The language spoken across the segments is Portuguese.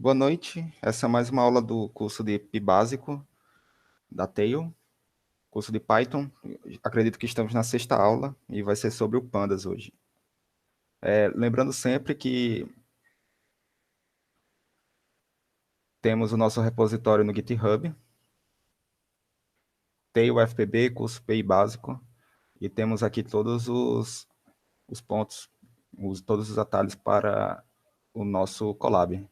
Boa noite. Essa é mais uma aula do curso de Pi básico da Tail, curso de Python. Acredito que estamos na sexta aula e vai ser sobre o Pandas hoje. Lembrando sempre que temos o nosso repositório no GitHub, Tail FPB, curso Pi básico, e temos aqui todos os pontos, todos os atalhos para o nosso Colab.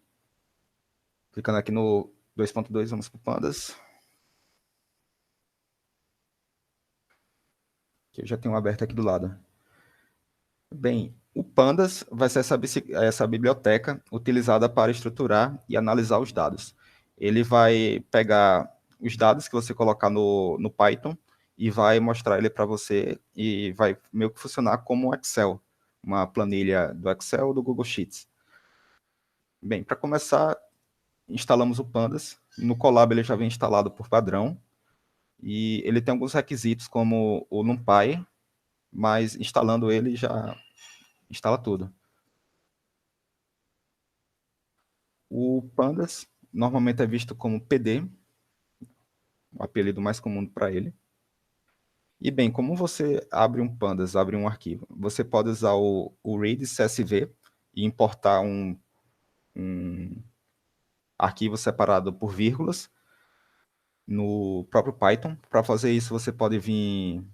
Clicando aqui no 2.2, vamos para o Pandas, que eu já tenho aberto aqui do lado. Bem, o Pandas vai ser essa biblioteca utilizada para estruturar e analisar os dados. Ele vai pegar os dados que você colocar no Python e vai mostrar ele para você e vai meio que funcionar como um Excel, uma planilha do Excel ou do Google Sheets. Bem, para começar, instalamos o Pandas. No Colab ele já vem instalado por padrão e ele tem alguns requisitos como o NumPy, mas instalando ele já instala tudo. O Pandas normalmente é visto como PD, o apelido mais comum para ele. E bem, como você abre um Pandas, abre um arquivo, você pode usar o read CSV e importar um arquivo separado por vírgulas no próprio Python. Para fazer isso, você pode vir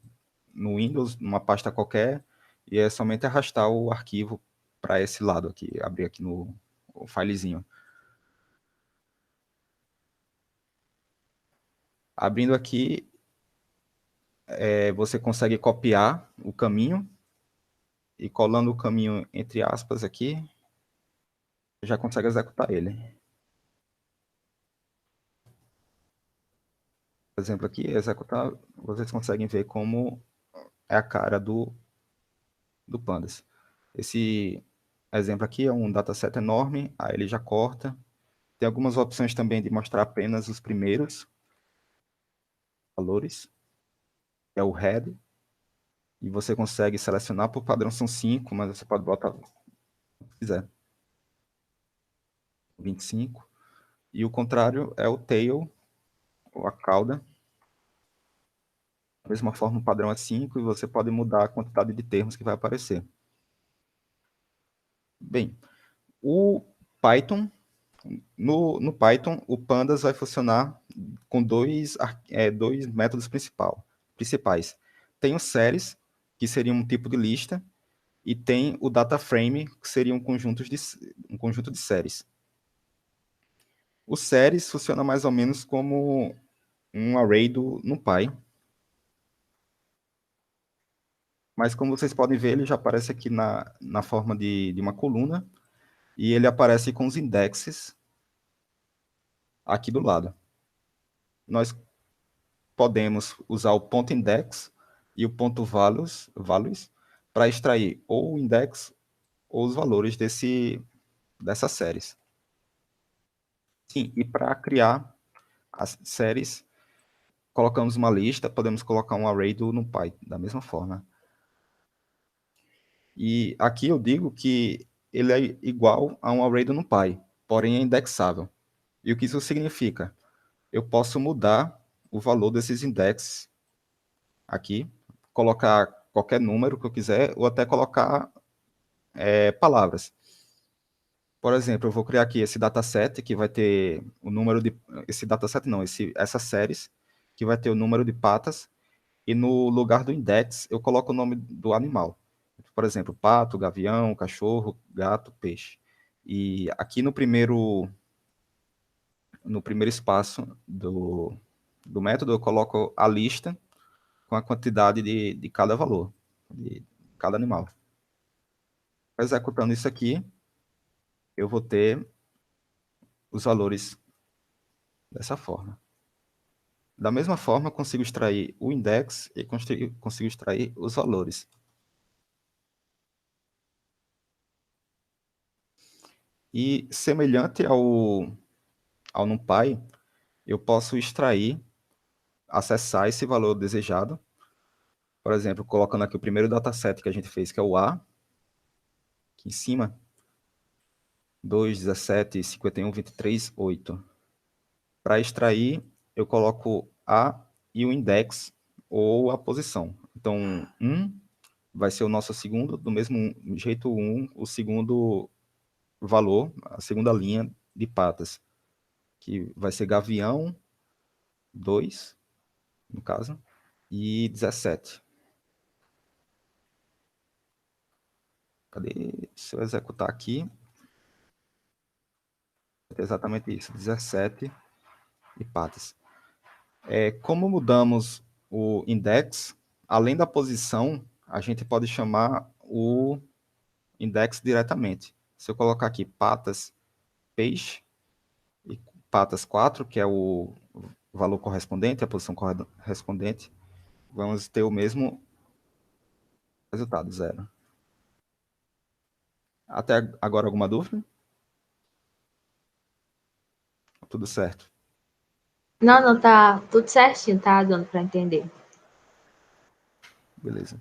no Windows, numa pasta qualquer, e é somente arrastar o arquivo para esse lado aqui, abrir aqui no o filezinho. Abrindo aqui, você consegue copiar o caminho e colando o caminho entre aspas aqui, já consegue executar ele. Por exemplo, aqui, executar, vocês conseguem ver como é a cara do Pandas. Esse exemplo aqui é um dataset enorme, aí ele já corta. Tem algumas opções também de mostrar apenas os primeiros valores, é o head, e você consegue selecionar, por padrão são 5, mas você pode botar o que quiser. 25. E o contrário é o tail, ou a cauda. Da mesma forma, o padrão é 5 e você pode mudar a quantidade de termos que vai aparecer. Bem, o Python, no Python, o Pandas vai funcionar com dois métodos principais. Tem o series, que seria um tipo de lista, e tem o DataFrame, que seria um conjunto de séries. O series funciona mais ou menos como um array do NumPy, mas como vocês podem ver, ele já aparece aqui na forma de uma coluna, e ele aparece com os indexes aqui do lado. Nós podemos usar o ponto index e o ponto values para extrair ou o index ou os valores dessas séries. Sim, e para criar as séries, colocamos uma lista, podemos colocar um array do NumPy, da mesma forma. E aqui eu digo que ele é igual a um array do NumPy, porém é indexável. E o que isso significa? Eu posso mudar o valor desses indexes aqui, colocar qualquer número que eu quiser, ou até colocar palavras. Por exemplo, eu vou criar aqui esse dataset, que vai ter o número de... Esse dataset não, essas séries, que vai ter o número de patas, e no lugar do index, eu coloco o nome do animal. Por exemplo, pato, gavião, cachorro, gato, peixe. E aqui no primeiro espaço do método, eu coloco a lista com a quantidade de cada valor, de cada animal. Executando isso aqui, eu vou ter os valores dessa forma. Da mesma forma, eu consigo extrair o index e consigo extrair os valores. E semelhante ao NumPy, eu posso extrair, acessar esse valor desejado. Por exemplo, colocando aqui o primeiro dataset que a gente fez, que é o A, aqui em cima. 2, 17, 51, 23, 8. Para extrair, eu coloco A e o index ou a posição. Então, 1 vai ser o nosso segundo, do mesmo jeito 1, o segundo valor, a segunda linha de patas, que vai ser gavião 2, no caso, e 17. Cadê? Se eu executar aqui, é exatamente isso, 17 e patas. Como mudamos o index, além da posição, a gente pode chamar o index diretamente. Se eu colocar aqui patas peixe e patas 4, que é o valor correspondente, a posição correspondente, vamos ter o mesmo resultado, 0. Até agora alguma dúvida? Tudo certo. Não, não, tá tudo certinho, tá dando para entender. Beleza.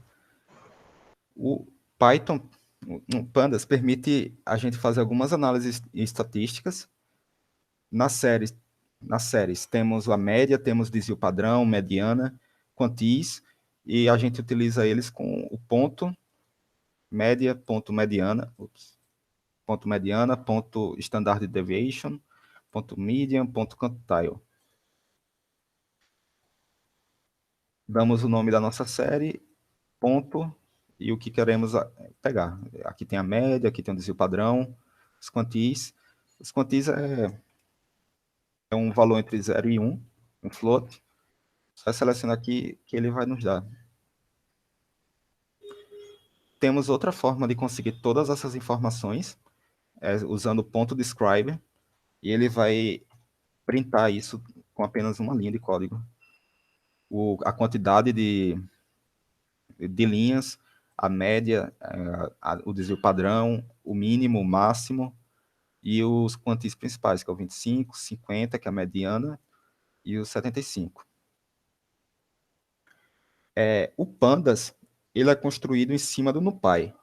O Python, o Pandas, permite a gente fazer algumas análises estatísticas. Nas séries temos a média, temos desvio padrão, mediana, quantis, e a gente utiliza eles com o ponto, média, ponto mediana, ponto standard deviation, ponto median, ponto quantile. Damos o nome da nossa série, ponto, e o que queremos pegar. Aqui tem a média, aqui tem o desvio padrão, os quantis. Os quantis é um valor entre 0 e 1, um float. Só selecionar aqui que ele vai nos dar. Temos outra forma de conseguir todas essas informações, usando o ponto describe, e ele vai printar isso com apenas uma linha de código. A quantidade de linhas, a média, o desvio padrão, o mínimo, o máximo, e os quantis principais, que é o 25, 50, que é a mediana, e o 75. O Pandas, ele é construído em cima do NumPy.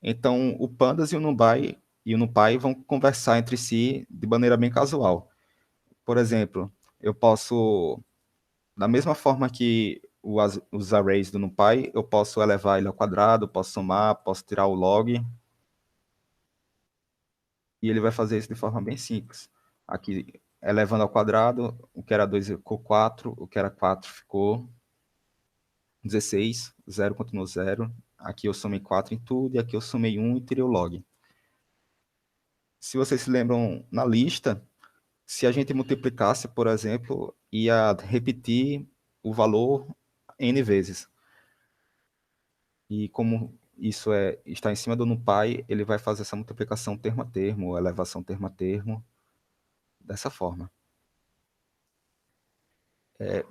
Então, o Pandas e o NumPy vão conversar entre si de maneira bem casual. Por exemplo, eu posso, da mesma forma que os arrays do NumPy, eu posso elevar ele ao quadrado, posso somar, posso tirar o log, e ele vai fazer isso de forma bem simples. Aqui, elevando ao quadrado, o que era 2 ficou 4, o que era 4 ficou 16, 0 continuou 0. Aqui eu somei 4 em tudo, e aqui eu somei 1 e tirei o log. Se vocês se lembram, na lista, se a gente multiplicasse, por exemplo, ia repetir o valor n vezes. E como isso está em cima do NumPy, ele vai fazer essa multiplicação termo a termo, elevação termo a termo, dessa forma.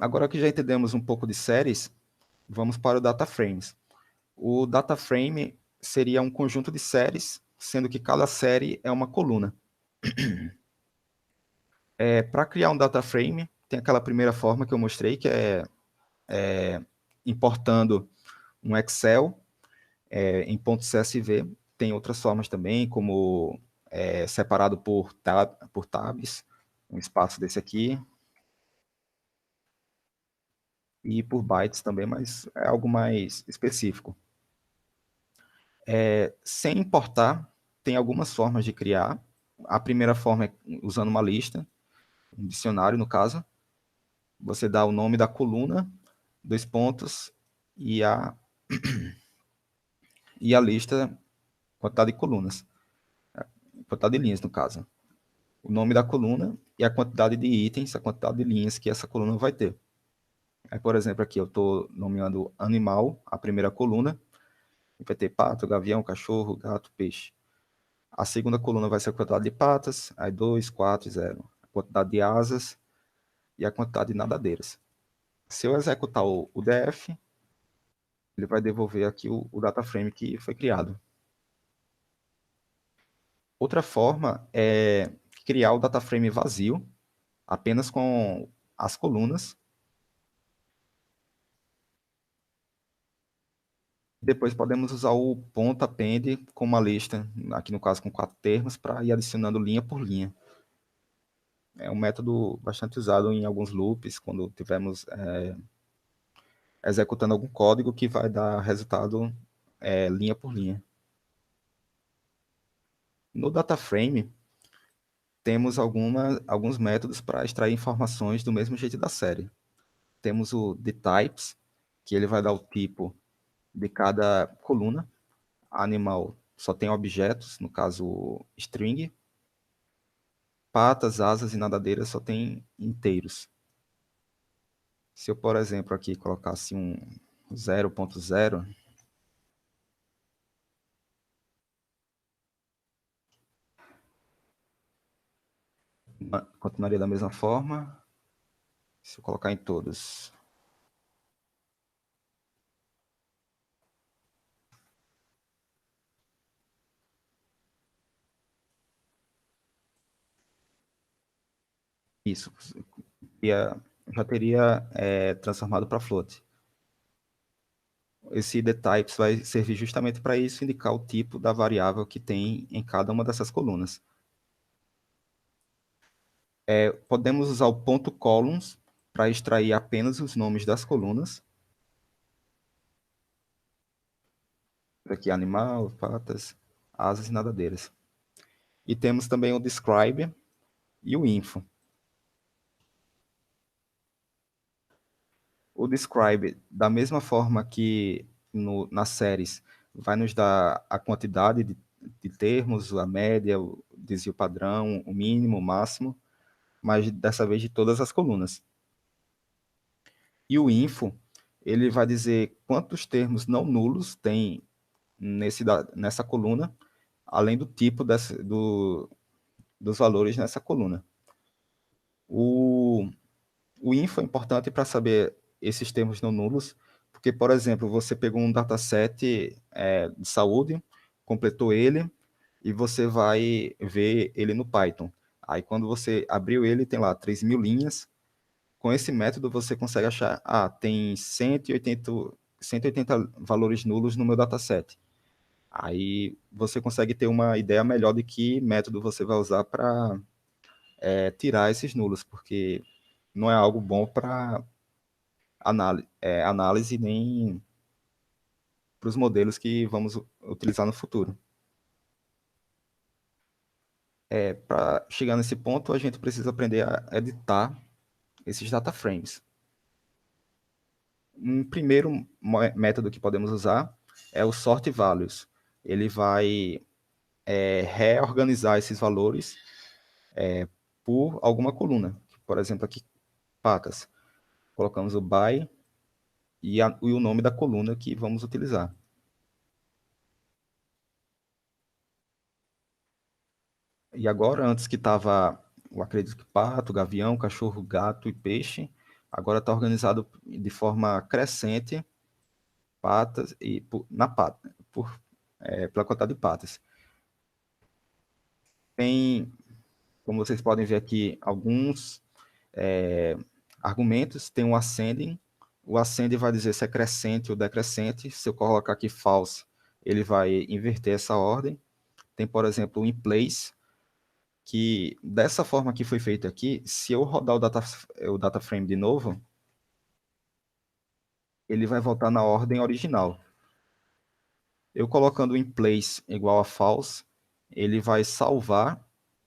Agora que já entendemos um pouco de séries, vamos para o data frames. O data frame seria um conjunto de séries, sendo que cada série é uma coluna. Para criar um data frame, tem aquela primeira forma que eu mostrei, que é importando um Excel em .csv. Tem outras formas também, como separado por tabs, um espaço desse aqui, e por bytes também, mas é algo mais específico. Sem importar, tem algumas formas de criar. A primeira forma é usando uma lista, um dicionário no caso. Você dá o nome da coluna, 2 pontos, e a lista, quantidade de colunas, quantidade de linhas no caso. O nome da coluna e a quantidade de itens, a quantidade de linhas que essa coluna vai ter. Aí, por exemplo, aqui eu estou nomeando animal, a primeira coluna, vai ter pato, gavião, cachorro, gato, peixe. A segunda coluna vai ser a quantidade de patas, aí 2, 4, 0. A quantidade de asas e a quantidade de nadadeiras. Se eu executar o DF, ele vai devolver aqui o data frame que foi criado. Outra forma é criar o data frame vazio, apenas com as colunas. Depois podemos usar o ponto append com uma lista, aqui no caso com 4 termos, para ir adicionando linha por linha. É um método bastante usado em alguns loops, quando tivermos executando algum código que vai dar resultado linha por linha. No DataFrame, temos alguns métodos para extrair informações do mesmo jeito da série. Temos o dtypes, que ele vai dar o tipo de cada coluna. Animal só tem objetos, no caso string. Patas, asas e nadadeiras só tem inteiros. Se eu, por exemplo, aqui colocasse um 0.0, continuaria da mesma forma. Se eu colocar em todos. Isso. Já teria transformado para float. Esse dtypes vai servir justamente para isso, indicar o tipo da variável que tem em cada uma dessas colunas. Podemos usar o ponto columns para extrair apenas os nomes das colunas. Aqui animal, patas, asas e nadadeiras. E temos também o describe e o info. O describe, da mesma forma que nas séries, vai nos dar a quantidade de termos, a média, o desvio padrão, o mínimo, o máximo, mas dessa vez de todas as colunas. E o info, ele vai dizer quantos termos não nulos tem nessa coluna, além do tipo dos valores nessa coluna. O info é importante para saber esses termos não nulos, porque, por exemplo, você pegou um dataset de saúde, completou ele, e você vai ver ele no Python. Aí, quando você abriu ele, tem lá 3.000 linhas. Com esse método, você consegue achar, tem 180 valores nulos no meu dataset. Aí, você consegue ter uma ideia melhor de que método você vai usar para tirar esses nulos, porque não é algo bom para análise nem para os modelos que vamos utilizar no futuro. Para chegar nesse ponto, a gente precisa aprender a editar esses data frames. Um primeiro método que podemos usar é o sort values. Ele vai reorganizar esses valores por alguma coluna. Por exemplo, aqui, patas. Colocamos o by e o nome da coluna que vamos utilizar. E agora, antes que estava, eu acredito que pato, gavião, cachorro, gato e peixe, agora está organizado de forma crescente, patas e na pata, pela quantidade de patas. Tem, como vocês podem ver aqui, alguns argumentos. Tem um ascending. O ascending vai dizer se é crescente ou decrescente. Se eu colocar aqui false, ele vai inverter essa ordem. Tem, por exemplo, o in place, que dessa forma que foi feito aqui, se eu rodar o data frame de novo, ele vai voltar na ordem original. Eu colocando in place igual a false, ele vai salvar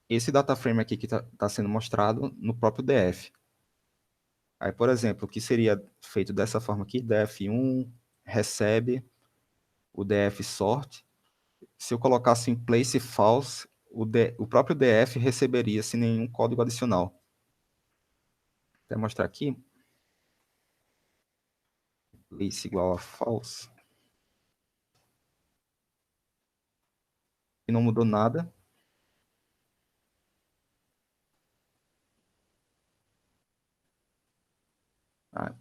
esse data frame aqui que está sendo mostrado no próprio DF. Aí, por exemplo, o que seria feito dessa forma aqui, df1 recebe o df sort. Se eu colocasse in place false, o próprio df receberia sem nenhum código adicional. Vou mostrar aqui. Place igual a false. E não mudou nada.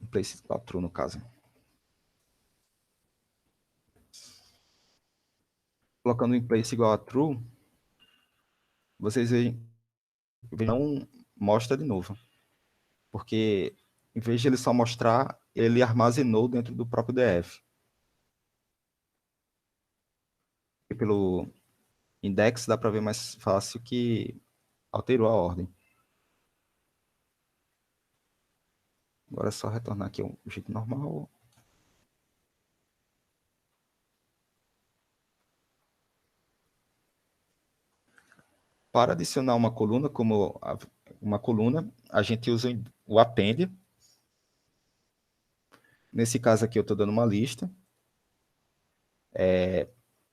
In place igual a true, no caso. Colocando in place igual a true, vocês veem, não mostra de novo. Porque, em vez de ele só mostrar, ele armazenou dentro do próprio DF. pelo index dá para ver mais fácil que alterou a ordem. Agora é só retornar aqui ao jeito normal. Para adicionar uma coluna, a gente usa o append. Nesse caso aqui eu estou dando uma lista.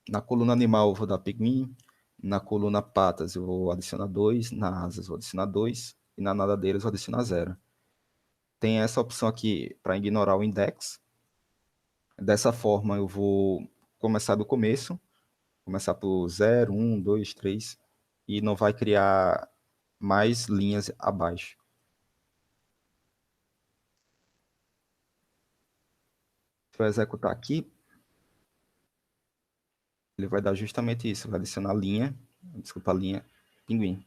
Na coluna animal eu vou dar pinguim, na coluna patas eu vou adicionar 2, na asas eu vou adicionar 2 e na nadadeira eu vou adicionar 0. Tem essa opção aqui para ignorar o index. Dessa forma eu vou começar do começo, começar por 0, 1, 2, 3 e não vai criar mais linhas abaixo. Se eu executar aqui, ele vai dar justamente isso, vai adicionar linha, pinguim.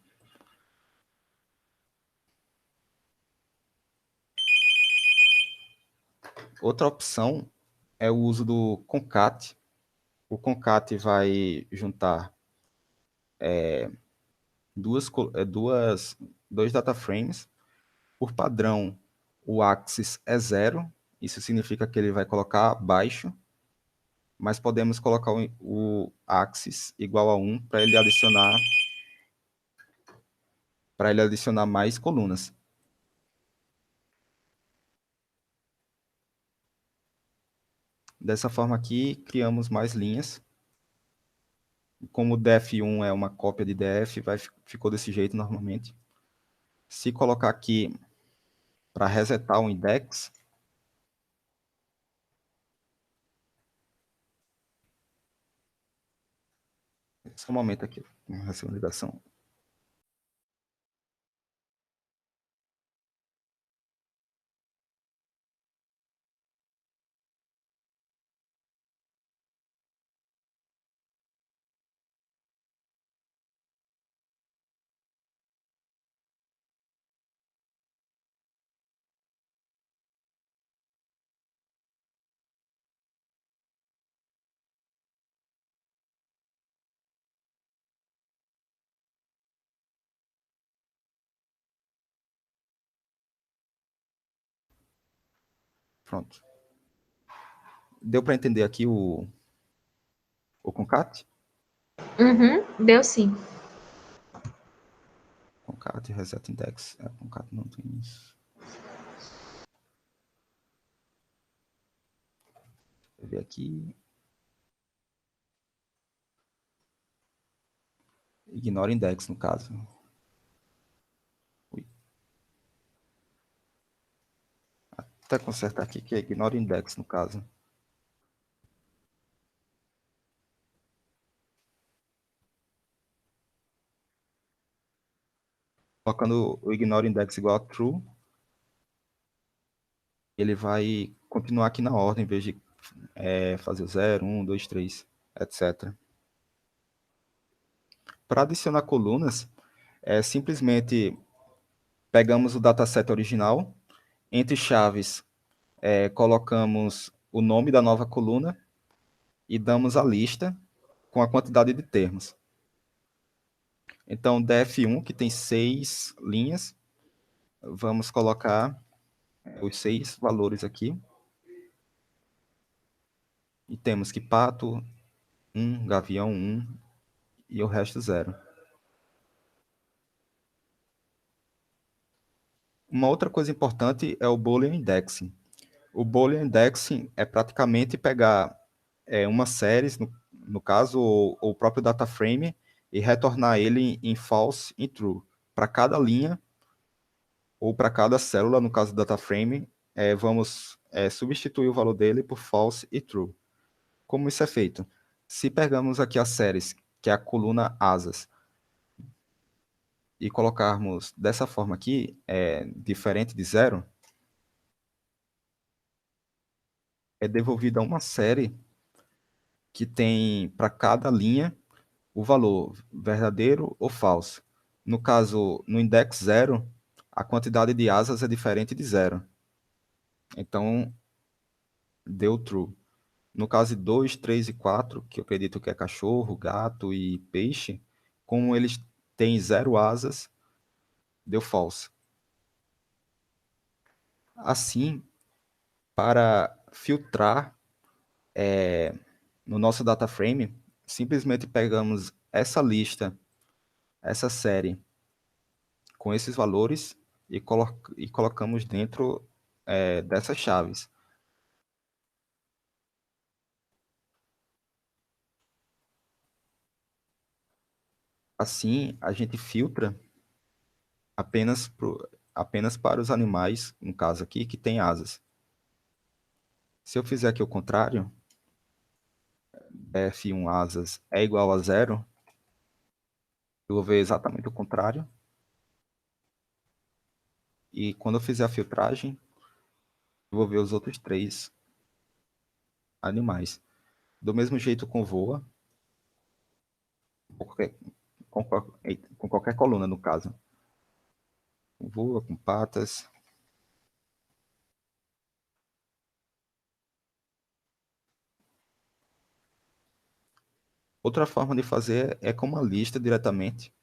Outra opção é o uso do concat. O concat vai juntar dois data frames. Por padrão, o axis é 0, isso significa que ele vai colocar baixo, mas podemos colocar o axis igual a 1 para ele adicionar mais colunas. Dessa forma aqui, criamos mais linhas. Como o def1 é uma cópia de def, ficou desse jeito normalmente. Se colocar aqui para resetar o index, só um momento aqui, essa ligação. Pronto. Deu para entender aqui o concat? Uhum, deu sim. Concat, reset index. Concat não tem isso. Vou ver aqui. Ignora index, no caso. Ui. Até consertar aqui que é ignora index, no caso. Colocando o ignore index igual a true, ele vai continuar aqui na ordem, em vez de fazer 0, 1, 2, 3, etc. Para adicionar colunas, simplesmente pegamos o dataset original, entre chaves colocamos o nome da nova coluna e damos a lista com a quantidade de termos. Então, df1, que tem 6 linhas, vamos colocar os 6 valores aqui. E temos que pato 1, gavião 1 e o resto 0. Uma outra coisa importante é o Boolean Indexing. O Boolean Indexing é praticamente pegar uma série, no caso, ou o próprio data frame, e retornar ele em false e true. Para cada linha, ou para cada célula, no caso do data frame, vamos substituir o valor dele por false e true. Como isso é feito? Se pegamos aqui as séries, que é a coluna asas, e colocarmos dessa forma aqui, diferente de 0, é devolvida uma série que tem para cada linha o valor verdadeiro ou falso. No caso, no index 0, a quantidade de asas é diferente de 0. Então, deu true. No caso de 2, 3 e 4, que eu acredito que é cachorro, gato e peixe, como eles têm 0 asas, deu false. Assim, para filtrar no nosso data frame, simplesmente pegamos essa lista, essa série com esses valores e colocamos dentro dessas chaves. Assim, a gente filtra apenas, apenas para os animais, no caso aqui, que têm asas. Se eu fizer aqui o contrário, F1 asas é igual a zero, eu vou ver exatamente o contrário. E quando eu fizer a filtragem, eu vou ver os outros três animais. Do mesmo jeito com voa, com qualquer, com qualquer coluna, no caso. Com voa, com patas. Outra forma de fazer é com uma lista diretamente.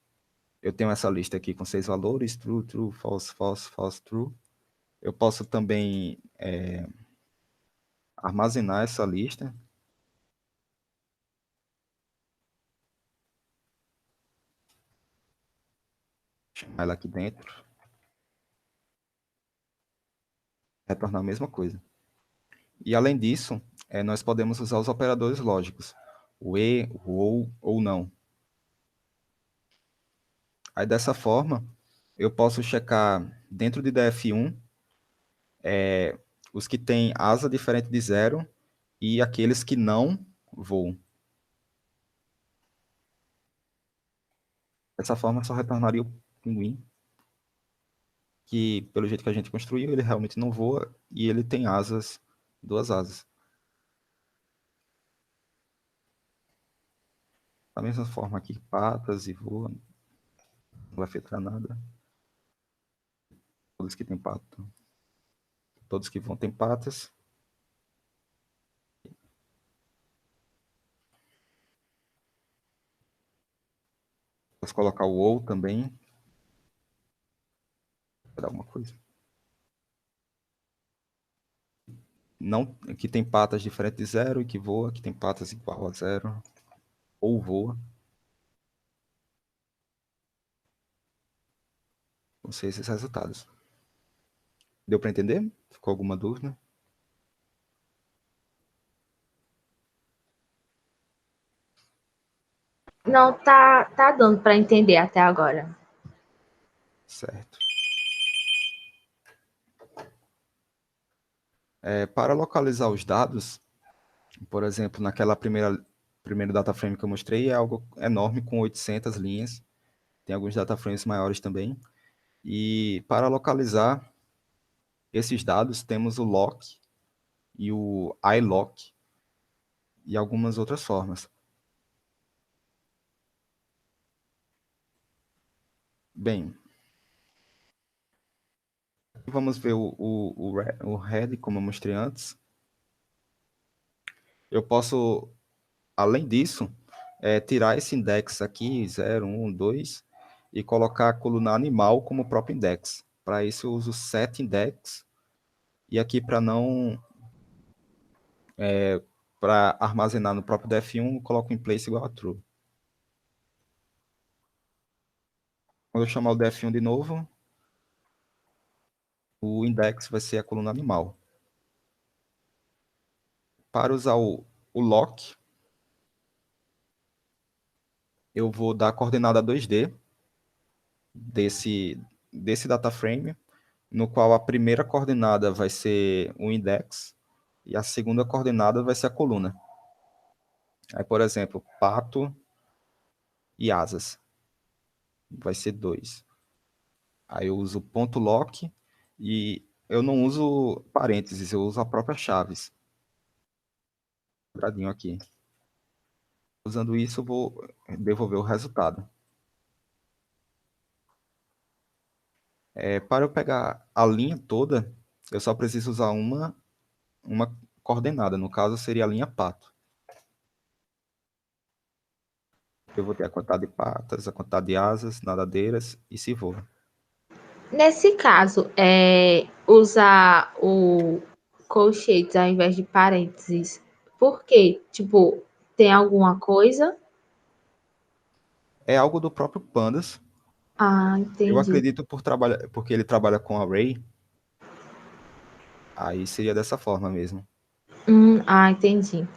Eu tenho essa lista aqui com 6 valores, true, true, false, false, false, true. Eu posso também armazenar essa lista, chamar ela aqui dentro, retornar a mesma coisa. E além disso, nós podemos usar os operadores lógicos, o e, o ou não. Aí dessa forma, eu posso checar dentro de DF1 os que têm asa diferente de zero e aqueles que não voam. Dessa forma, só retornaria o pinguim, que pelo jeito que a gente construiu, ele realmente não voa e ele tem asas, duas asas. Da mesma forma aqui, patas e voa, não vai filtrar nada. Todos que têm pato, todos que vão têm patas. Posso colocar o ou também, para dar alguma coisa. Não, que tem patas diferentes de zero e que voa, que tem patas igual a zero, ou voa. Vão ser esses resultados. Deu para entender? Ficou alguma dúvida? Não, tá dando para entender até agora. Certo. Para localizar os dados, por exemplo, naquela primeiro data frame que eu mostrei, é algo enorme, com 800 linhas. Tem alguns data frames maiores também. E para localizar esses dados, temos o lock e o iLock e algumas outras formas. Bem, vamos ver o head, como eu mostrei antes. Eu posso, além disso, tirar esse index aqui, 0, 1, 2, e colocar a coluna animal como próprio index. Para isso eu uso set index, e aqui para não, para armazenar no próprio df1, eu coloco em place igual a true. Quando eu chamar o df1 de novo, o index vai ser a coluna animal. Para usar o lock, eu vou dar a coordenada 2D desse data frame, no qual a primeira coordenada vai ser o index e a segunda coordenada vai ser a coluna. Aí, por exemplo, pato e asas vai ser 2. Aí eu uso ponto .lock e eu não uso parênteses, eu uso a própria chaves. Quadradinho aqui. Usando isso, eu vou devolver o resultado. Para eu pegar a linha toda, eu só preciso usar uma coordenada, no caso seria a linha pato. Eu vou ter a quantidade de patas, a quantidade de asas, nadadeiras e se voa. Nesse caso, usar o colchetes ao invés de parênteses, por quê? Tipo, tem alguma coisa? É algo do próprio Pandas. Ah, Eu entendi. acredito porque ele trabalha com array, aí seria dessa forma mesmo. Entendi.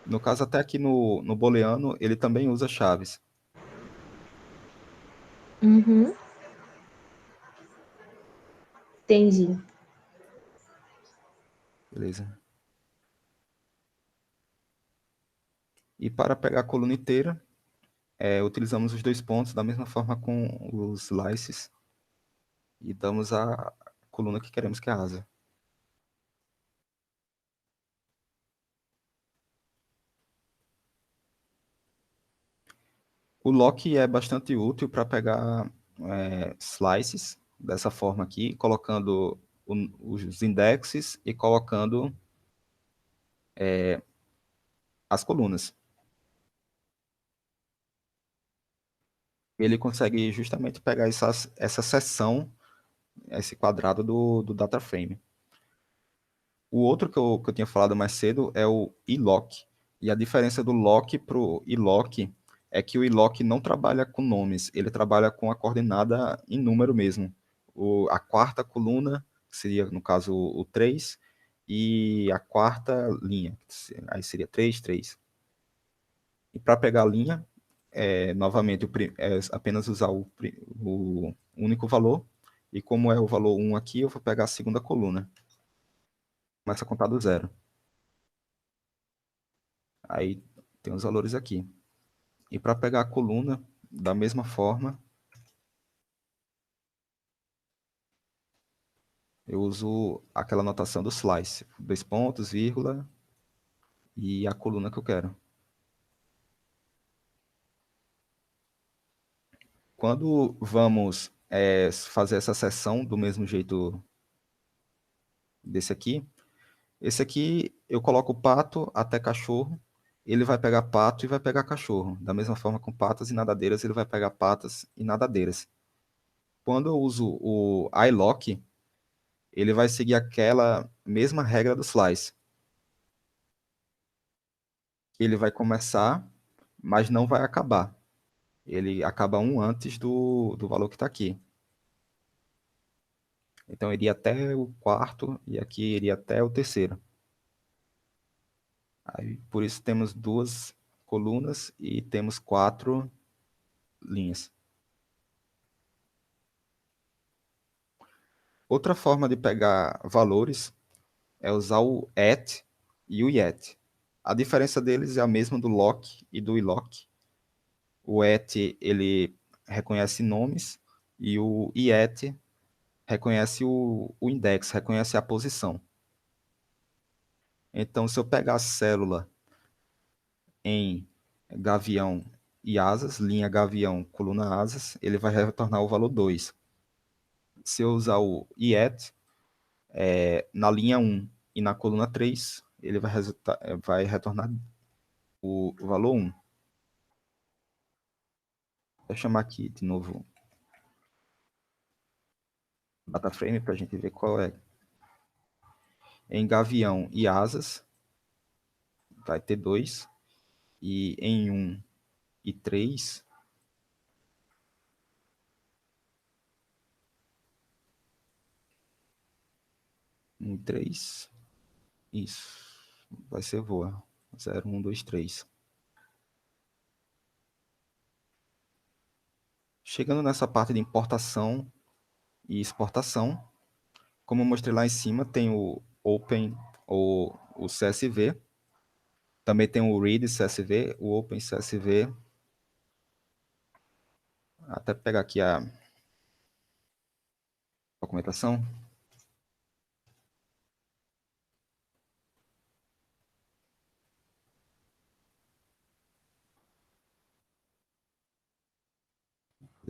No caso, até aqui no booleano, ele também usa chaves. Uhum, entendi. Beleza? E para pegar a coluna inteira, utilizamos os dois pontos da mesma forma com os slices e damos a coluna que queremos que é a asa. O lock é bastante útil para pegar slices dessa forma aqui, colocando os indexes e colocando as colunas. Ele consegue justamente pegar essa seção, esse quadrado do data frame. O outro que eu tinha falado mais cedo é o ilock. E a diferença do lock para o ilock é que o ilock não trabalha com nomes, ele trabalha com a coordenada em número mesmo. A quarta coluna, que seria, no caso, o 3, e a quarta linha, aí seria 3, 3. E para pegar a linha, novamente, apenas usar o único valor, e como é o valor 1 aqui, eu vou pegar a segunda coluna. Começa a contar do zero. Aí tem os valores aqui. E para pegar a coluna, da mesma forma, eu uso aquela notação do slice. Dois pontos, vírgula, e a coluna que eu quero. Quando vamos fazer essa seção do mesmo jeito desse aqui, esse aqui eu coloco pato até cachorro, ele vai pegar pato e vai pegar cachorro. Da mesma forma com patas e nadadeiras, ele vai pegar patas e nadadeiras. Quando eu uso o iLock, ele vai seguir aquela mesma regra do slice. Ele vai começar, mas não vai acabar. Ele acaba um antes do valor que está aqui. Então, iria até o quarto e aqui iria até o terceiro. Aí, por isso, temos duas colunas e temos 4 linhas. Outra forma de pegar valores é usar o at e o yet. A diferença deles é a mesma do lock e do ilock. O at ele reconhece nomes e o yet reconhece o index, reconhece a posição. Então, se eu pegar a célula em gavião e asas, linha gavião, coluna asas, ele vai retornar o valor 2. Se eu usar o iet, na linha 1 e na coluna 3, ele vai retornar o valor 1. Vou chamar aqui de novo data frame para a gente ver qual é. Em gavião e asas, vai ter 2. E em 1 e 3, 1 e 3, isso, vai ser voa. 0, 1, 2, 3. Chegando nessa parte de importação e exportação, como eu mostrei lá em cima, tem o Open ou o CSV, também tem o Read CSV, o Open CSV, até pegar aqui a documentação.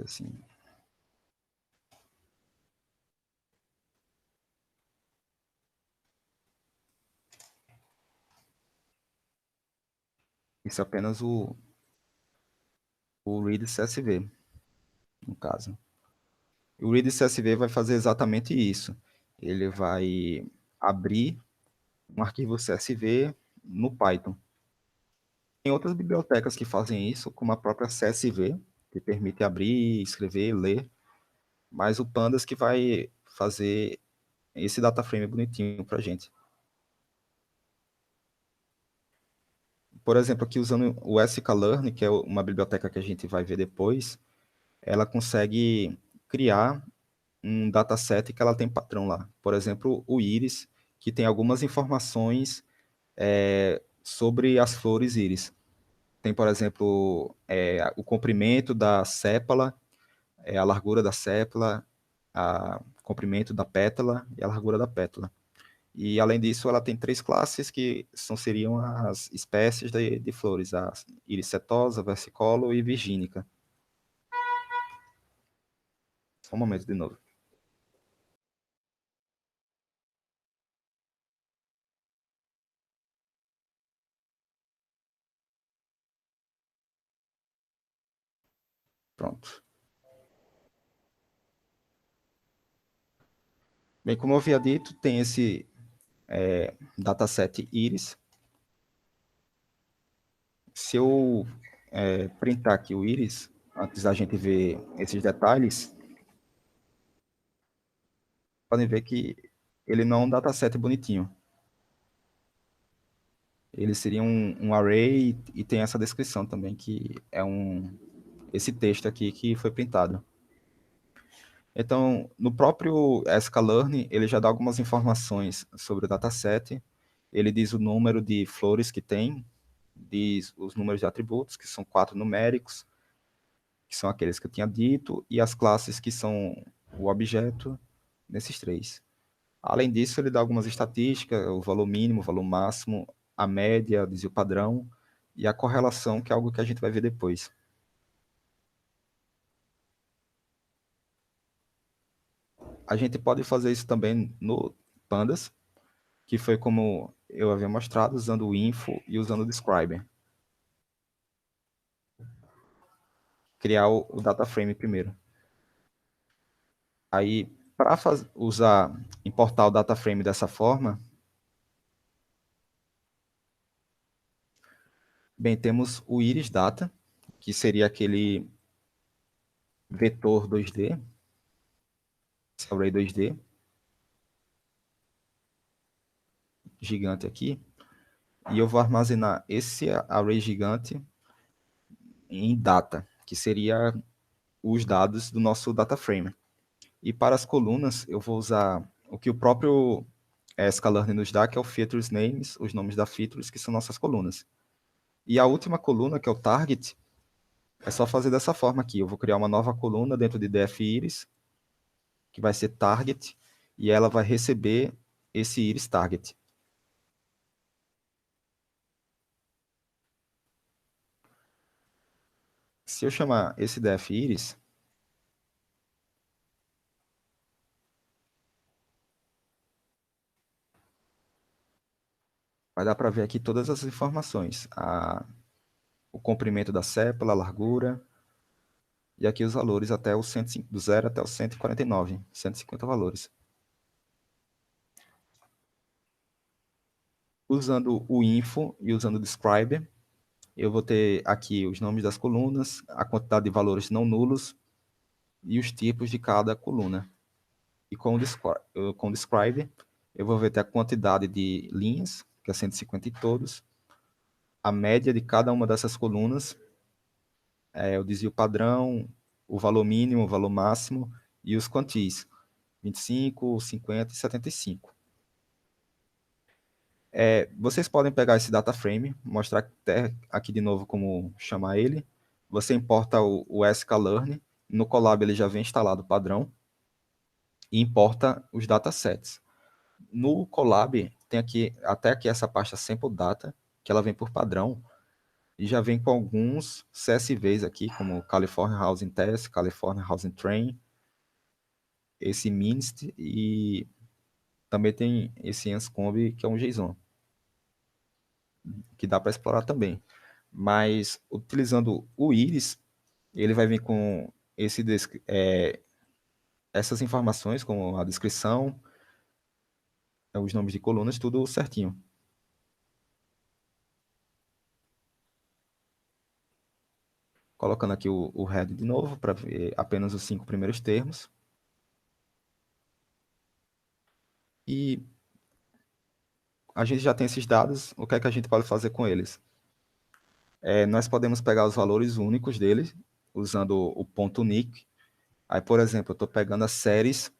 Assim. Isso é apenas o read CSV, no caso. O read CSV vai fazer exatamente isso. Ele vai abrir um arquivo CSV no Python. Tem outras bibliotecas que fazem isso, como a própria CSV, que permite abrir, escrever, ler, mas o Pandas que vai fazer esse data frame bonitinho para a gente. Por exemplo, aqui usando o sklearn, que é uma biblioteca que a gente vai ver depois, ela consegue criar um dataset que ela tem patrão lá. Por exemplo, o íris, que tem algumas informações sobre as flores íris. Tem, por exemplo, o comprimento da sépala, a largura da sépala, o comprimento da pétala e a largura da pétala. E, além disso, ela tem 3 classes que seriam as espécies de flores, a íris setosa, versicolo e virgínica. Só um momento de novo. Pronto. Bem, como eu havia dito, tem esse dataset íris. Se eu printar aqui o íris, antes da gente ver esses detalhes, podem ver que ele não é um dataset bonitinho. Ele seria um array e tem essa descrição também, que é esse texto aqui que foi printado. Então, no próprio sklearn, ele já dá algumas informações sobre o dataset. Ele diz o número de flores que tem, diz os números de atributos, que são 4 numéricos, que são aqueles que eu tinha dito, e as classes que são o objeto, nesses 3. Além disso, ele dá algumas estatísticas, o valor mínimo, o valor máximo, a média, o desvio padrão, e a correlação, que é algo que a gente vai ver depois. A gente pode fazer isso também no Pandas, que foi como eu havia mostrado, usando o info e usando o describe. Criar o data frame primeiro. Aí, para importar o data frame dessa forma, bem, temos o iris data, que seria aquele vetor 2D, esse array 2D, gigante aqui, e eu vou armazenar esse array gigante em data, que seria os dados do nosso data frame. E para as colunas, eu vou usar o que o próprio sklearn nos dá, que é o features names, os nomes da features, que são nossas colunas. E a última coluna, que é o target, é só fazer dessa forma aqui. Eu vou criar uma nova coluna dentro de def iris, que vai ser target, e ela vai receber esse iris target. Se eu chamar esse def iris, vai dar para ver aqui todas as informações. O comprimento da sépala, a largura, e aqui os valores até o 105, do 0 até o 149, 150 valores. Usando o info e usando o describe, eu vou ter aqui os nomes das colunas, a quantidade de valores não nulos e os tipos de cada coluna. E com o describe, eu vou ver a quantidade de linhas, que é 150 em todos, a média de cada uma dessas colunas, o desvio padrão, o valor mínimo, o valor máximo e os quantis, 25, 50 e 75. Vocês podem pegar esse data frame, mostrar até aqui de novo como chamar ele. Você importa o sklearn, no Colab ele já vem instalado padrão, e importa os datasets. No Colab tem aqui, até aqui essa pasta sample data, que ela vem por padrão, e já vem com alguns CSVs aqui, como California Housing Test, California Housing Train, esse MINST, e também tem esse Anscombe, que é um JSON, que dá para explorar também. Mas utilizando o íris, ele vai vir com essas informações, como a descrição, os nomes de colunas, tudo certinho. Colocando aqui o head de novo, para ver apenas os 5 primeiros termos. E a gente já tem esses dados, o que é que a gente pode fazer com eles? Nós podemos pegar os valores únicos deles, usando o ponto unique. Aí, por exemplo, eu estou pegando as séries,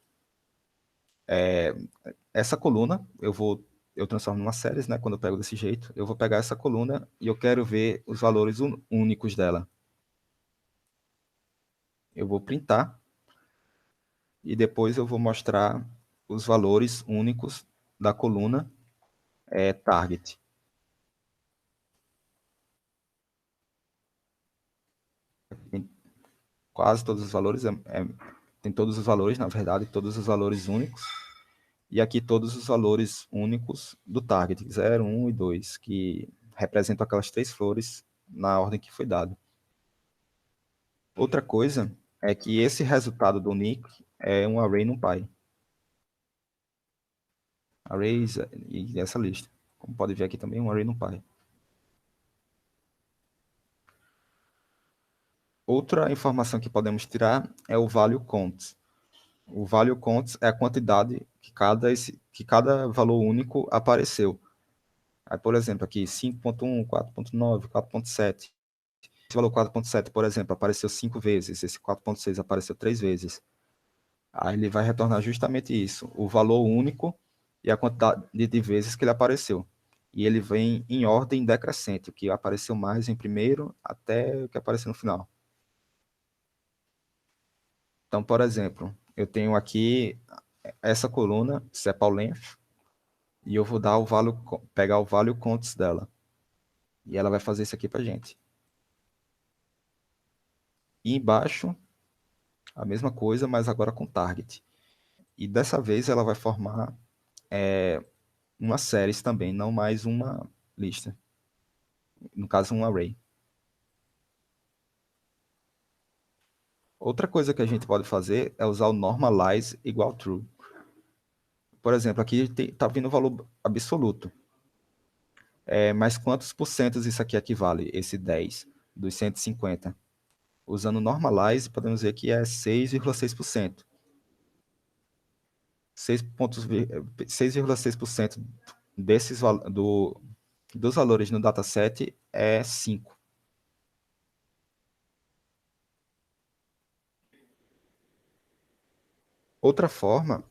essa coluna, eu transformo em uma séries, né? Quando eu pego desse jeito, eu vou pegar essa coluna e eu quero ver os valores únicos dela. Eu vou printar e depois eu vou mostrar os valores únicos da coluna target. Tem quase todos os valores, tem todos os valores, na verdade, todos os valores únicos. E aqui todos os valores únicos do target, 0, 1 e 2, que representam aquelas 3 flores na ordem que foi dado. Outra coisa é que esse resultado do nick é um array NumPy. Arrays e essa lista. Como pode ver aqui também, um array NumPy. Outra informação que podemos tirar é o value count. O value count é a quantidade que cada valor único apareceu. Aí, por exemplo, aqui 5.1, 4.9, 4.7. Esse valor 4.7, por exemplo, apareceu 5 vezes. Esse 4.6 apareceu 3 vezes. Aí ele vai retornar justamente isso, o valor único e a quantidade de vezes que ele apareceu. E ele vem em ordem decrescente, o que apareceu mais em primeiro até o que apareceu no final. Então, por exemplo, eu tenho aqui essa coluna, sepal length, e eu vou dar pegar o value counts dela. E ela vai fazer isso aqui para gente. E embaixo, a mesma coisa, mas agora com target. E dessa vez ela vai formar uma séries também, não mais uma lista. No caso, um array. Outra coisa que a gente pode fazer é usar o normalize igual true. Por exemplo, aqui está vindo o valor absoluto. Mas quantos porcentos isso aqui equivale? Esse 10 dos 150. Usando o normalize, podemos ver que é 6,6%. 6,6% dos valores no dataset é 5. Outra forma,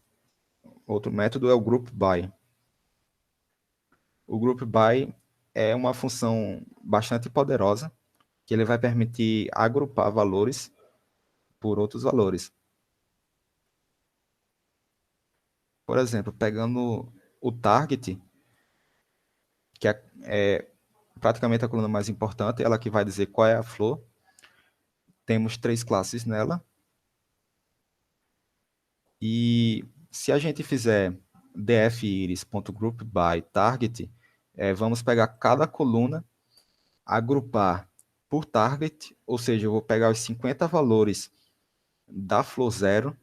outro método é o group by. O group by é uma função bastante poderosa, que ele vai permitir agrupar valores por outros valores. Por exemplo, pegando o target, que é praticamente a coluna mais importante, ela que vai dizer qual é a flor. Temos 3 classes nela. E se a gente fizer dfiris.groupByTarget, vamos pegar cada coluna, agrupar por target, ou seja, eu vou pegar os 50 valores da flor 0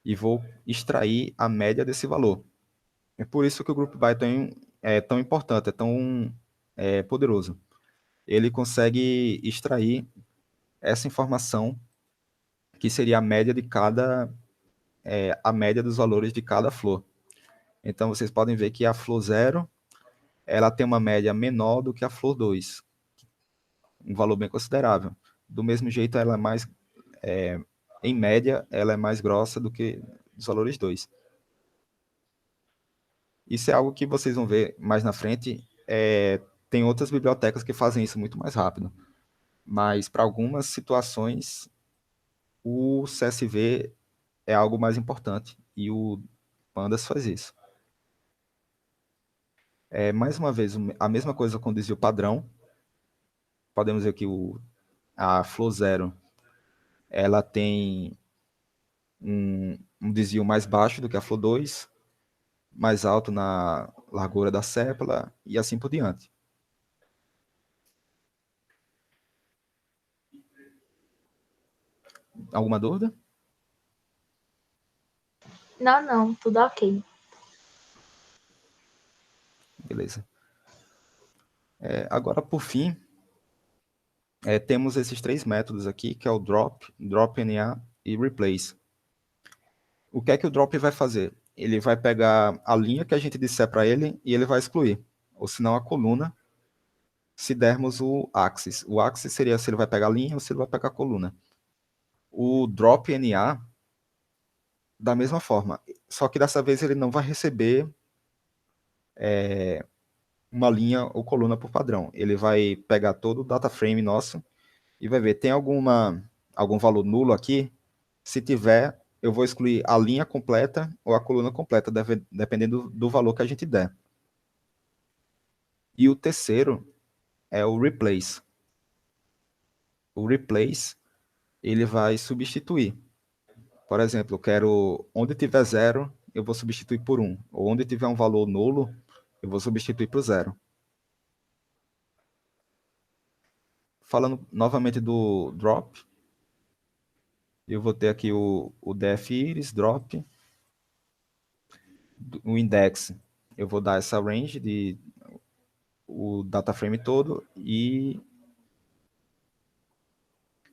e vou extrair a média desse valor. É por isso que o Group By é tão importante, é tão poderoso. Ele consegue extrair essa informação que seria a média de a média dos valores de cada flor. Então vocês podem ver que a flor 0 ela tem uma média menor do que a flor 2, um valor bem considerável. Do mesmo jeito, ela é mais, em média, ela é mais grossa do que os valores 2. Isso é algo que vocês vão ver mais na frente. Tem outras bibliotecas que fazem isso muito mais rápido. Mas para algumas situações, o CSV é algo mais importante e o Pandas faz isso. Mais uma vez, a mesma coisa com o desvio padrão. Podemos ver que a Flow 0 ela tem um desvio mais baixo do que a Flow 2, mais alto na largura da sépala e assim por diante. Alguma dúvida? Não, tudo ok. Beleza. Agora, por fim, temos esses três métodos aqui, que é o drop, drop NA e replace. O que é que o drop vai fazer? Ele vai pegar a linha que a gente disser para ele e ele vai excluir, ou se não a coluna, se dermos o axis. O axis seria se ele vai pegar a linha ou se ele vai pegar a coluna. O drop NA, da mesma forma, só que dessa vez ele não vai receber uma linha ou coluna por padrão. Ele vai pegar todo o data frame nosso e vai ver, tem algum valor nulo aqui? Se tiver, eu vou excluir a linha completa ou a coluna completa, dependendo do valor que a gente der. E o terceiro é o replace. O replace, ele vai substituir. Por exemplo, eu quero, onde tiver zero, eu vou substituir por 1. Ou onde tiver um valor nulo, eu vou substituir por zero. Falando novamente do drop, eu vou ter aqui o df-iris, drop, o index. Eu vou dar essa range de o data frame todo e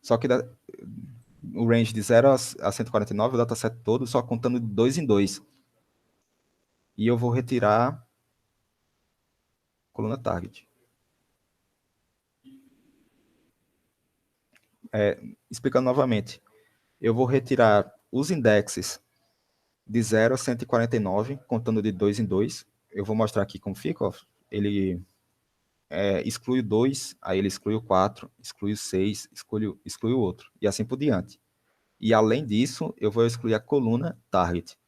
só que o range de 0 a 149, o dataset todo, só contando de 2 em 2. E eu vou retirar a coluna target. Explicando novamente, eu vou retirar os indexes de 0 a 149, contando de 2 em 2. Eu vou mostrar aqui como fica. Ó. Ele exclui o 2, aí ele exclui o 4, exclui o 6, exclui o outro, e assim por diante. E além disso, eu vou excluir a coluna target.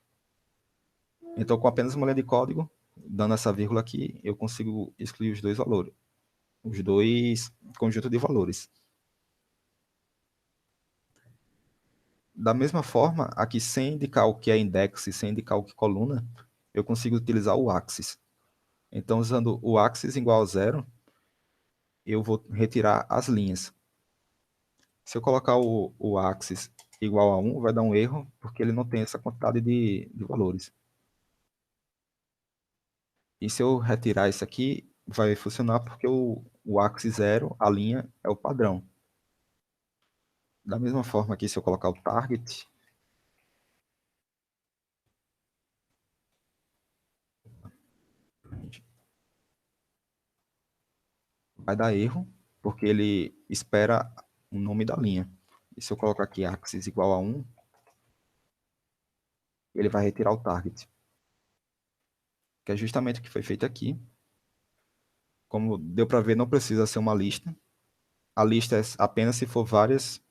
Então, com apenas uma linha de código, dando essa vírgula aqui, eu consigo excluir os dois valores, os dois conjuntos de valores. Da mesma forma, aqui sem indicar o que é index e sem indicar o que é coluna, eu consigo utilizar o axis. Então, usando o axis igual a zero, eu vou retirar as linhas. Se eu colocar o axis igual a 1, vai dar um erro, porque ele não tem essa quantidade de valores. E se eu retirar isso aqui, vai funcionar porque o axis zero, a linha, é o padrão. Da mesma forma aqui, se eu colocar o target, vai dar erro, porque ele espera o nome da linha. E se eu colocar aqui axis igual a 1, ele vai retirar o target. Que é justamente o que foi feito aqui. Como deu para ver, não precisa ser uma lista. A lista é apenas se for várias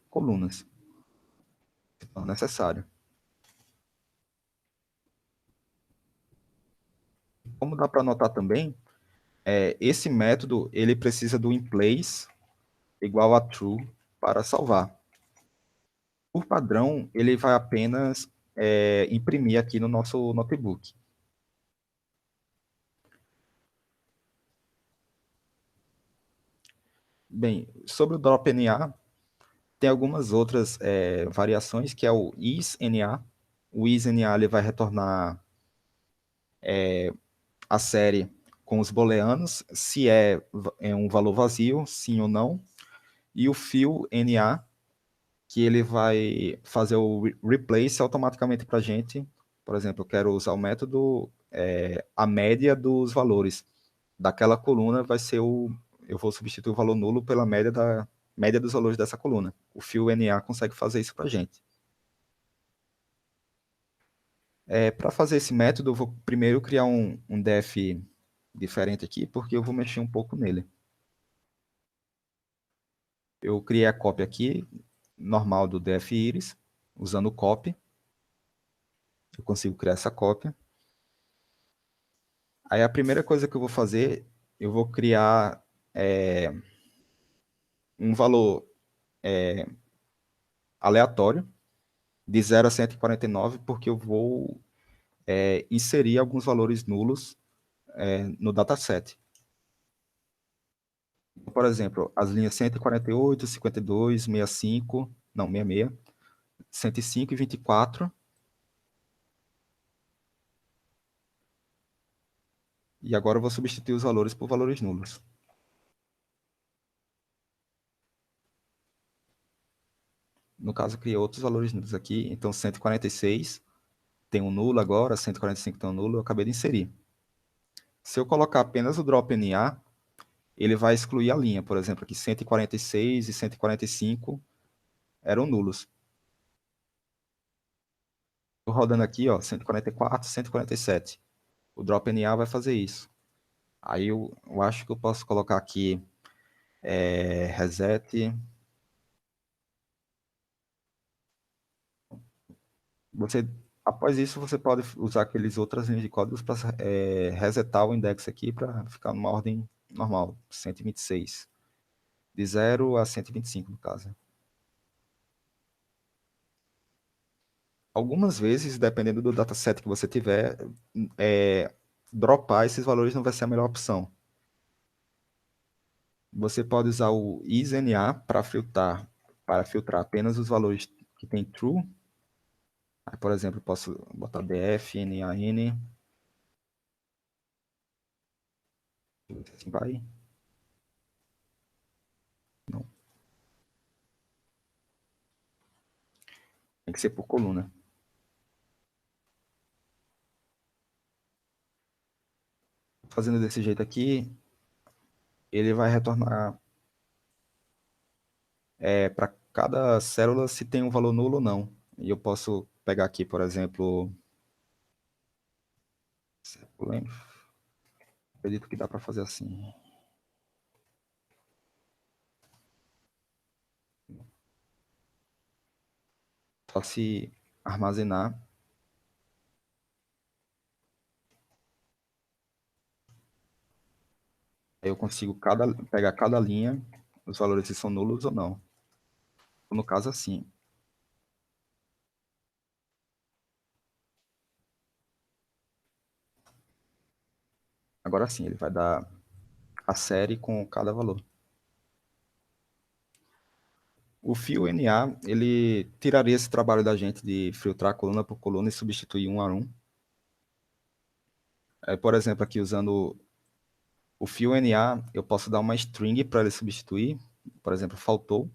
colunas. Se for necessário. Como dá para notar também, esse método ele precisa do inplace igual a true para salvar. Por padrão, ele vai apenas imprimir aqui no nosso notebook. Bem, sobre o drop NA, tem algumas outras variações, que é o isNA. O isNA ele vai retornar a série com os booleanos, se é um valor vazio, sim ou não. E o fill NA, que ele vai fazer o replace automaticamente para a gente. Por exemplo, eu quero usar o método a média dos valores. Daquela coluna vai ser eu vou substituir o valor nulo pela média dos valores dessa coluna. O fill NA consegue fazer isso para a gente. Para fazer esse método, eu vou primeiro criar um def diferente aqui, porque eu vou mexer um pouco nele. Eu criei a cópia aqui, normal do df-iris, usando o copy. Eu consigo criar essa cópia. Aí a primeira coisa que eu vou fazer, eu vou criar um valor aleatório, de 0 a 149, porque eu vou inserir alguns valores nulos no dataset. Por exemplo, as linhas 148, 52, 65, não, 66, 105 e 24. E agora eu vou substituir os valores por valores nulos. No caso, eu criei outros valores nulos aqui. Então, 146 tem um nulo agora, 145 tem um nulo, eu acabei de inserir. Se eu colocar apenas o drop NA, ele vai excluir a linha. Por exemplo, aqui 146 e 145 eram nulos. Estou rodando aqui, ó, 144, 147. O drop NA vai fazer isso. Aí eu acho que eu posso colocar aqui reset. Você, após isso, você pode usar aqueles outras linhas de códigos para resetar o index aqui para ficar numa ordem normal, 126. De 0 a 125, no caso. Algumas vezes, dependendo do dataset que você tiver, dropar esses valores não vai ser a melhor opção. Você pode usar o isNA para filtrar apenas os valores que tem true. Aí, por exemplo, eu posso botar df, nan, assim vai. Não, tem que ser por coluna. Fazendo desse jeito aqui, ele vai retornar para cada célula se tem um valor nulo ou não. E eu posso pegar aqui, por exemplo, acredito que dá para fazer assim. Só se armazenar. Aí eu consigo pegar cada linha, os valores se são nulos ou não. No caso, assim. Agora sim, ele vai dar a série com cada valor. O fio NA, ele tiraria esse trabalho da gente de filtrar coluna por coluna e substituir um a um. Por exemplo, aqui usando o fio NA, eu posso dar uma string para ele substituir. Por exemplo, faltou.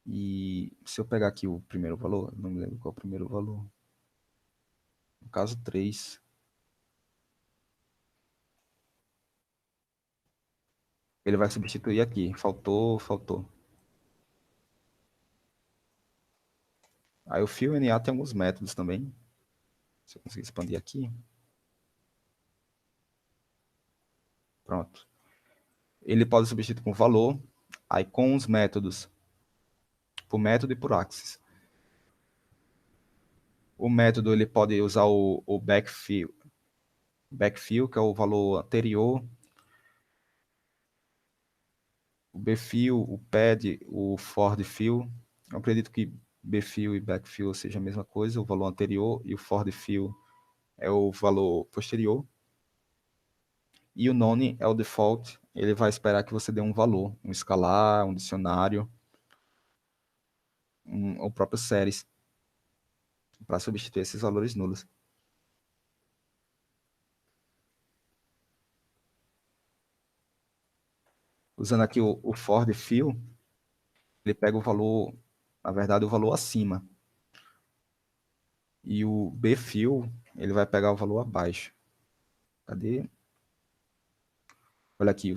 E se eu pegar aqui o primeiro valor, não me lembro qual é o primeiro valor. No caso, 3. Ele vai substituir aqui. Faltou, faltou. Aí o fio NA tem alguns métodos também. Se eu conseguir expandir aqui. Pronto. Ele pode substituir por valor. Aí com os métodos. Por método e por axis. O método ele pode usar o backfill, que é o valor anterior. O bfill, o pad, o forward fill. Eu acredito que bfill e backfill seja a mesma coisa, o valor anterior, e o forward fill é o valor posterior. E o none é o default, ele vai esperar que você dê um valor, um escalar, um dicionário, ou próprio series, para substituir esses valores nulos. Usando aqui o forward fill, ele pega o valor, na verdade, o valor acima. E o bfill, ele vai pegar o valor abaixo. Cadê? Olha aqui,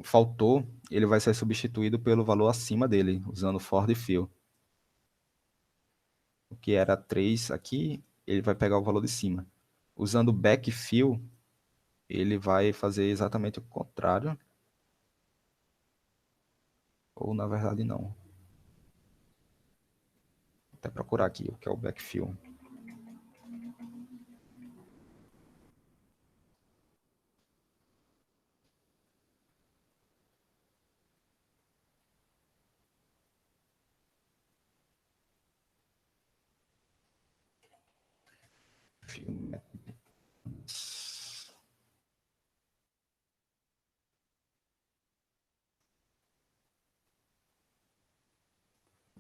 faltou, ele vai ser substituído pelo valor acima dele, usando o for fill. O que era 3 aqui, ele vai pegar o valor de cima. Usando o backfill, ele vai fazer exatamente o contrário. Ou na verdade não. Vou até procurar aqui o que é o backfill.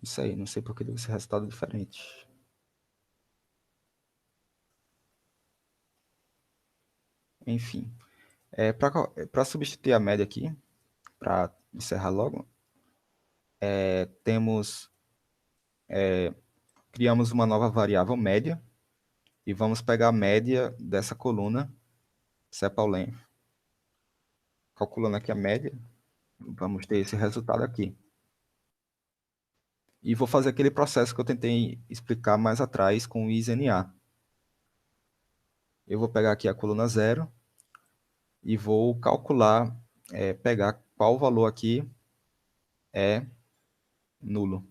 Isso aí, não sei por que deu esse resultado diferente. Enfim, para substituir a média aqui, para encerrar logo, temos criamos uma nova variável média e vamos pegar a média dessa coluna sepal length. Calculando aqui a média, vamos ter esse resultado aqui. E vou fazer aquele processo que eu tentei explicar mais atrás com o isNA. Eu vou pegar aqui a coluna 0 e vou calcular, pegar qual valor aqui é nulo.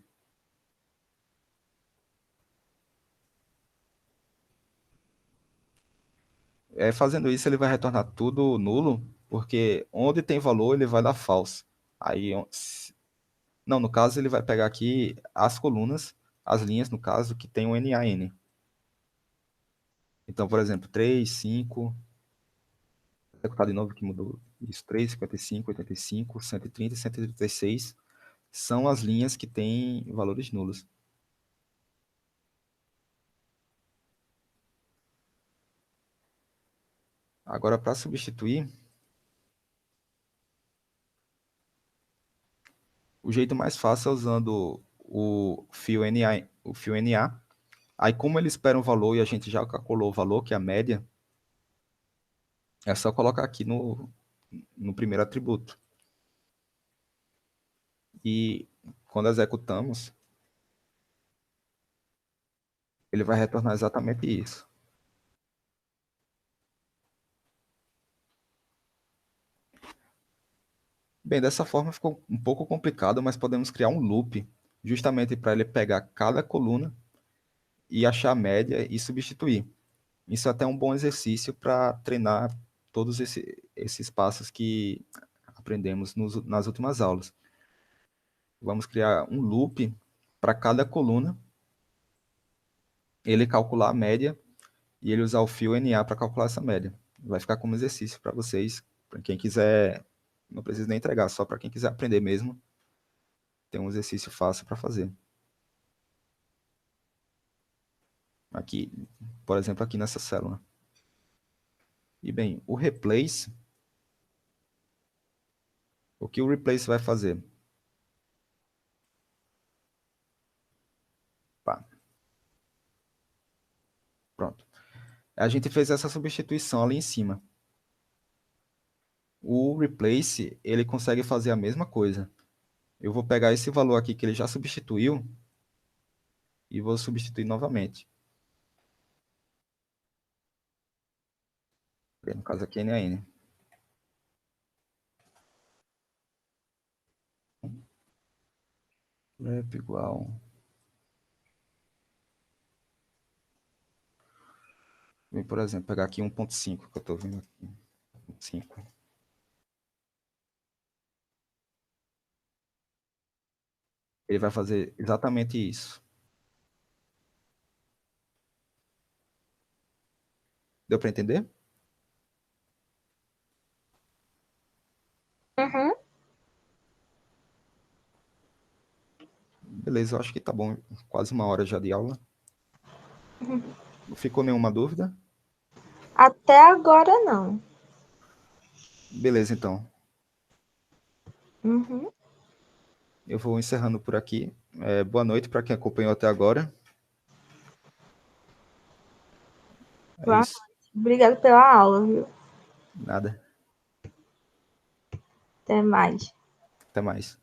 Fazendo isso, ele vai retornar tudo nulo, porque onde tem valor, ele vai dar false. Aí, não, no caso, ele vai pegar aqui as colunas, as linhas, no caso, que tem o NaN. Então, por exemplo, 3, 5, vou executar de novo que mudou isso, 3, 55, 85, 130 e 136 são as linhas que têm valores nulos. Agora, para substituir, o jeito mais fácil é usando o fio NA. Aí, como ele espera um valor e a gente já calculou o valor, que é a média, é só colocar aqui no primeiro atributo. E quando executamos, ele vai retornar exatamente isso. Bem, dessa forma ficou um pouco complicado, mas podemos criar um loop, justamente para ele pegar cada coluna e achar a média e substituir. Isso é até um bom exercício para treinar todos esses passos que aprendemos nas últimas aulas. Vamos criar um loop para cada coluna, ele calcular a média e ele usar o fio NA para calcular essa média. Vai ficar como exercício para vocês, para quem quiser, não precisa nem entregar, só para quem quiser aprender mesmo, tem um exercício fácil para fazer. Aqui, por exemplo, aqui nessa célula. E bem, o replace, o que o replace vai fazer? Pá, pronto. A gente fez essa substituição ali em cima. O replace, ele consegue fazer a mesma coisa. Eu vou pegar esse valor aqui que ele já substituiu e vou substituir novamente. No caso aqui, NaN. Rep igual. Vem, por exemplo, pegar aqui 1.5, que eu estou vendo aqui. 1.5. Ele vai fazer exatamente isso. Deu para entender? Uhum. Beleza, eu acho que tá bom. Quase uma hora já de aula. Não ficou nenhuma dúvida? Até agora não. Beleza, então. Uhum. Eu vou encerrando por aqui. Boa noite para quem acompanhou até agora. É Boa isso. noite. Obrigada pela aula, viu? Nada. Até mais. Até mais.